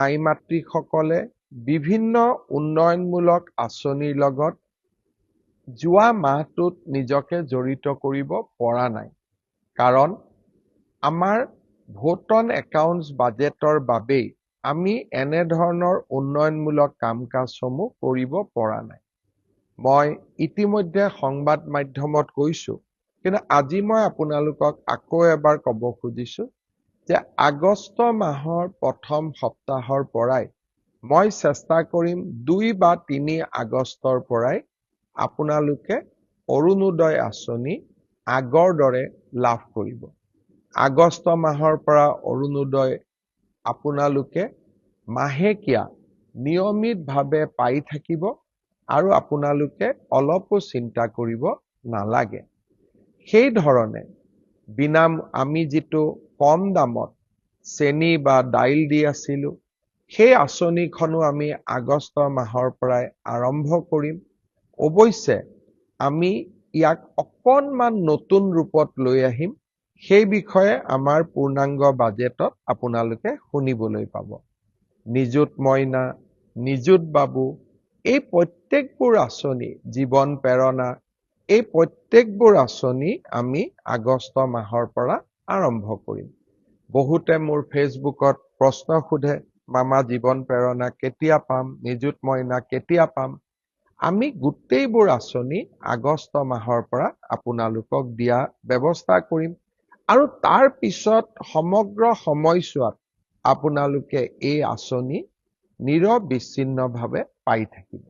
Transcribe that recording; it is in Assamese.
মাই মাতৃসকলে বিভিন্ন উন্নয়নমূলক আঁচনিৰ লগত যোৱা মাহটোত নিজকে জড়িত কৰিব পৰা নাই। কাৰণ আমাৰ ভোট অন একাউণ্টছ বাজেটৰ বাবেই আমি এনেধৰণৰ উন্নয়নমূলক কাম কাজসমূহ কৰিব পৰা নাই। মই ইতিমধ্যে সংবাদ মাধ্যমত কৈছোঁ, কিন্তু আজি মই আপোনালোকক আকৌ এবাৰ ক'ব খুজিছোঁ যে আগষ্ট মাহৰ প্ৰথম সপ্তাহৰ পৰাই মই চেষ্টা কৰিম 2 বা 3 আগষ্টৰ পৰাই আপোনালোকে অৰুণোদয় আঁচনি আগৰ দৰে লাভ কৰিব। আগষ্ট মাহৰ পৰা অৰুণোদয় আপোনালোকে মাহেকীয়া নিয়মিতভাৱে পাই থাকিব আৰু আপোনালোকে অলপো চিন্তা কৰিব নালাগে। সেই ধৰণে আমি যিটো কম দামত চেনি বা দাইল দি আছিলোঁ, সেই আঁচনিখনো আমি আগষ্ট মাহৰ পৰাই আৰম্ভ কৰিম। অৱশ্যে আমি ইয়াক অকণমান নতুন ৰূপত লৈ আহিম। সেই বিষয়ে আমাৰ পূৰ্ণাংগ বাজেটত আপোনালোকে শুনিবলৈ পাব। নিযুত মইনা, নিযুত বাবু, এই প্ৰত্যেকবোৰ আঁচনি, জীৱন প্ৰেৰণা, এই প্ৰত্যেকবোৰ আঁচনি আমি আগষ্ট মাহৰ পৰা আৰম্ভ কৰিম। বহুতে মোৰ ফেচবুকত প্ৰশ্ন সোধে, মামা জীৱন প্ৰেৰণা কেতিয়া পাম, নিযুত মইনা কেতিয়া পাম? আমি গোটেইবোৰ আঁচনি আগষ্ট মাহৰ পৰা আপোনালোকক দিয়া ব্যৱস্থা কৰিম আৰু তাৰ পিছত সমগ্ৰ সময়ছোৱাত আপোনালোকে এই আঁচনি নিৰবিচ্ছিন্নভাৱে পাই থাকিব।